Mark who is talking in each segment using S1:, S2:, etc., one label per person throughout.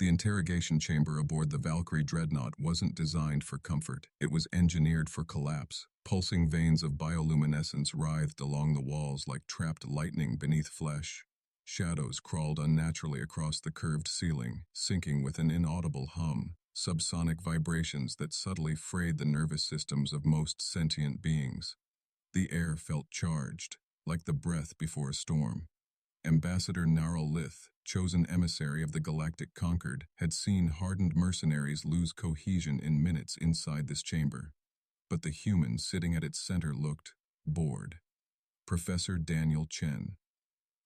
S1: The interrogation chamber aboard the Valkyrie dreadnought wasn't designed for comfort. It was engineered for collapse. Pulsing veins of bioluminescence writhed along the walls like trapped lightning beneath flesh. Shadows crawled unnaturally across the curved ceiling, syncing with an inaudible hum, subsonic vibrations that subtly frayed the nervous systems of most sentient beings. The air felt charged, like the breath before a storm. Ambassador Narl Lith, chosen emissary of the Galactic Conquered, had seen hardened mercenaries lose cohesion in minutes inside this chamber. But the human sitting at its center looked bored. Professor Daniel Chen.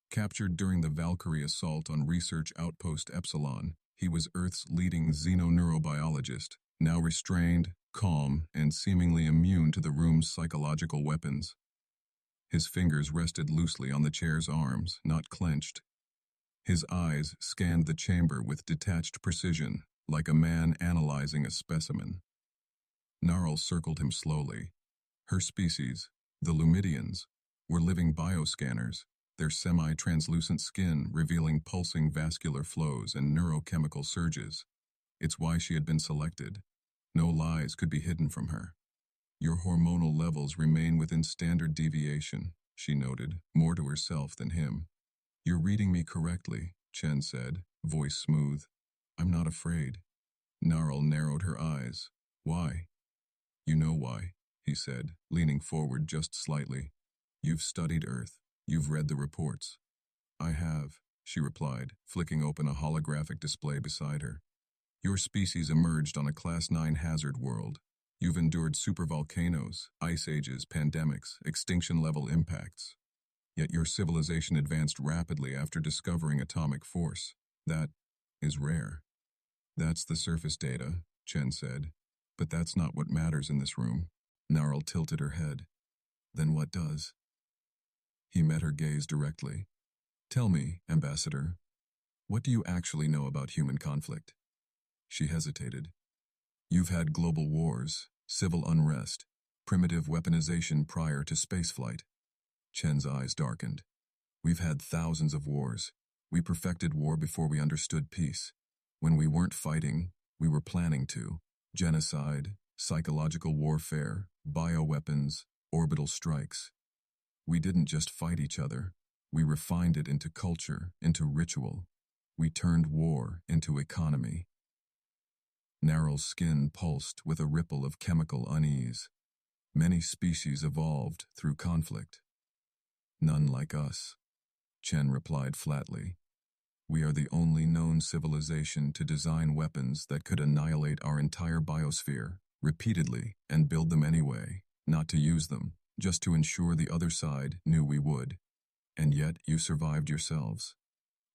S1: Captured during the Valkyrie assault on Research Outpost Epsilon, he was Earth's leading xenoneurobiologist, now restrained, calm, and seemingly immune to the room's psychological weapons. His fingers rested loosely on the chair's arms, not clenched. His eyes scanned the chamber with detached precision, like a man analyzing a specimen. Narl circled him slowly. Her species, the Lumidians, were living bioscanners, their semi-translucent skin revealing pulsing vascular flows and neurochemical surges. It's why she had been selected. No lies could be hidden from her. Your hormonal levels remain within standard deviation, she noted, more to herself than him. You're reading me correctly, Chen said, voice smooth. I'm not afraid. Narl narrowed her eyes. Why? You know why, he said, leaning forward just slightly. You've studied Earth. You've read the reports. I have, she replied, flicking open a holographic display beside her. Your species emerged on a Class 9 hazard world. You've endured supervolcanoes, ice ages, pandemics, extinction-level impacts. Yet your civilization advanced rapidly after discovering atomic force. That is rare. That's the surface data, Chen said. But that's not what matters in this room. Narl tilted her head. Then what does? He met her gaze directly. Tell me, Ambassador, what do you actually know about human conflict? She hesitated. You've had global wars, civil unrest, primitive weaponization prior to spaceflight. Chen's eyes darkened. We've had thousands of wars. We perfected war before we understood peace. When we weren't fighting, we were planning to. Genocide, psychological warfare, bioweapons, orbital strikes. We didn't just fight each other. We refined it into culture, into ritual. We turned war into economy. Narl's skin pulsed with a ripple of chemical unease. Many species evolved through conflict. None like us, Chen replied flatly. We are the only known civilization to design weapons that could annihilate our entire biosphere, repeatedly, and build them anyway, not to use them, just to ensure the other side knew we would. And yet you survived yourselves.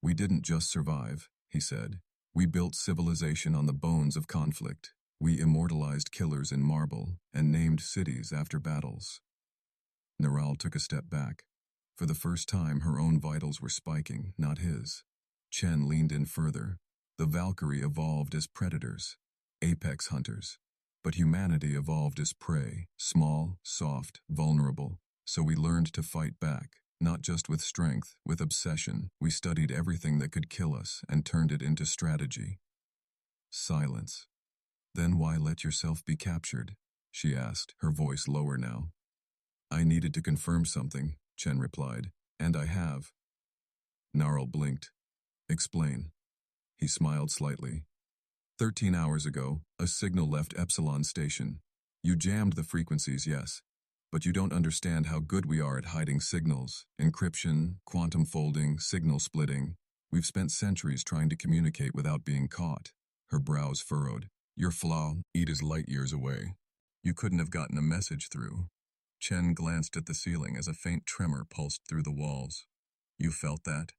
S1: We didn't just survive, he said. We built civilization on the bones of conflict. We immortalized killers in marble and named cities after battles. Narl took a step back. For the first time, her own vitals were spiking, not his. Chen leaned in further. The Valkyrie evolved as predators, apex hunters. But humanity evolved as prey, small, soft, vulnerable. So we learned to fight back. Not just with strength, with obsession. We studied everything that could kill us and turned it into strategy. Silence. Then why let yourself be captured? She asked, her voice lower now. I needed to confirm something, Chen replied, and I have. Narl blinked. Explain. He smiled slightly. 13 hours ago, a signal left Epsilon Station. You jammed the frequencies, yes. But you don't understand how good we are at hiding signals, encryption, quantum folding, signal splitting. We've spent centuries trying to communicate without being caught. Her brows furrowed. Your flaw, is light years away. You couldn't have gotten a message through. Chen glanced at the ceiling as a faint tremor pulsed through the walls. You felt that?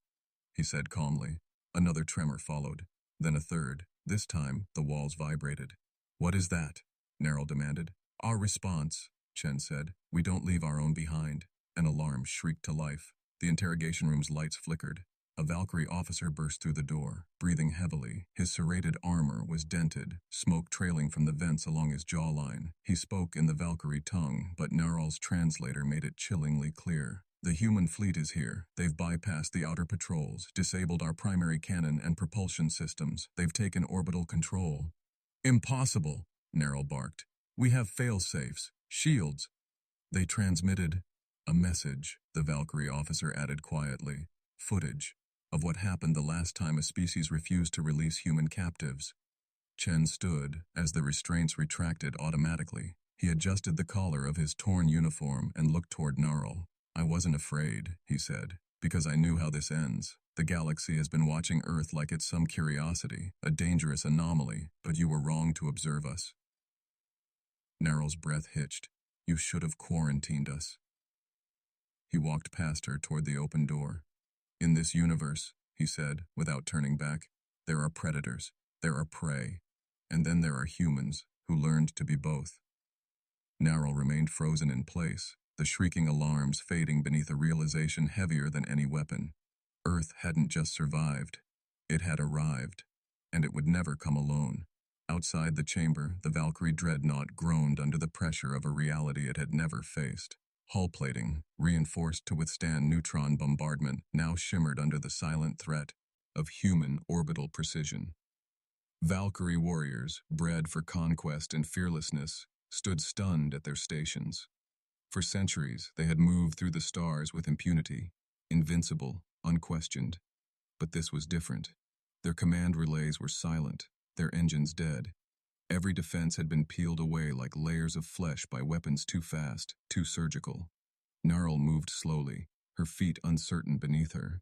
S1: He said calmly. Another tremor followed, then a third. This time, the walls vibrated. What is that? Narl demanded. Our response, Chen said. We don't leave our own behind. An alarm shrieked to life. The interrogation room's lights flickered. A Valkyrie officer burst through the door, breathing heavily. His serrated armor was dented, smoke trailing from the vents along his jawline. He spoke in the Valkyrie tongue, but Narl's translator made it chillingly clear. The human fleet is here. They've bypassed the outer patrols, disabled our primary cannon and propulsion systems. They've taken orbital control. Impossible, Nerl barked. We have fail-safes, shields. They transmitted a message, the Valkyrie officer added quietly. Footage of what happened the last time a species refused to release human captives. Chen stood as the restraints retracted automatically. He adjusted the collar of his torn uniform and looked toward Gnarl. I wasn't afraid, he said, because I knew how this ends. The galaxy has been watching Earth like it's some curiosity, a dangerous anomaly, but you were wrong to observe us. Gnarl's breath hitched. You should have quarantined us. He walked past her toward the open door. In this universe, he said, without turning back, there are predators, there are prey, and then there are humans who learned to be both. Gnarl remained frozen in place, the shrieking alarms fading beneath a realization heavier than any weapon. Earth hadn't just survived, it had arrived, and it would never come alone. Outside the chamber, the Valkyrie dreadnought groaned under the pressure of a reality it had never faced. Hull plating, reinforced to withstand neutron bombardment, now shimmered under the silent threat of human orbital precision. Valkyrie warriors, bred for conquest and fearlessness, stood stunned at their stations. For centuries, they had moved through the stars with impunity, invincible, unquestioned. But this was different. Their command relays were silent, their engines dead. Every defense had been peeled away like layers of flesh by weapons too fast, too surgical. Gnarl moved slowly, her feet uncertain beneath her.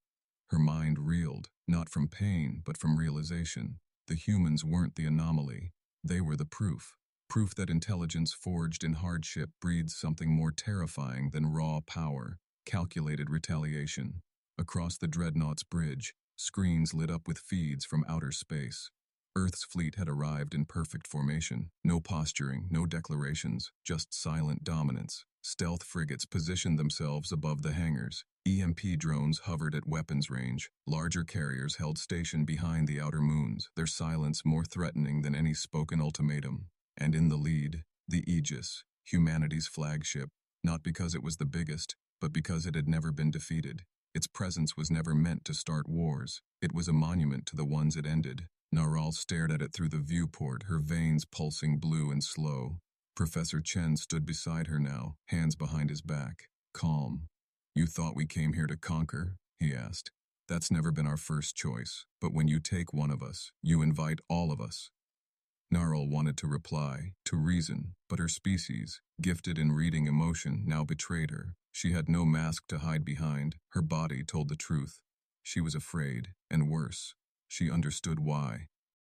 S1: Her mind reeled, not from pain, but from realization. The humans weren't the anomaly. They were the proof. Proof that intelligence forged in hardship breeds something more terrifying than raw power, calculated retaliation. Across the dreadnought's bridge, screens lit up with feeds from outer space. Earth's fleet had arrived in perfect formation. No posturing, no declarations, just silent dominance. Stealth frigates positioned themselves above the hangars. EMP drones hovered at weapons range. Larger carriers held station behind the outer moons, their silence more threatening than any spoken ultimatum. And in the lead, the Aegis, humanity's flagship, not because it was the biggest, but because it had never been defeated. Its presence was never meant to start wars. It was a monument to the ones it ended. Gnarl stared at it through the viewport, her veins pulsing blue and slow. Professor Chen stood beside her now, hands behind his back, calm. You thought we came here to conquer? He asked. That's never been our first choice, but when you take one of us, you invite all of us. Gnarl wanted to reply, to reason, but her species, gifted in reading emotion, now betrayed her. She had no mask to hide behind. Her body told the truth. She was afraid, and worse, she understood why.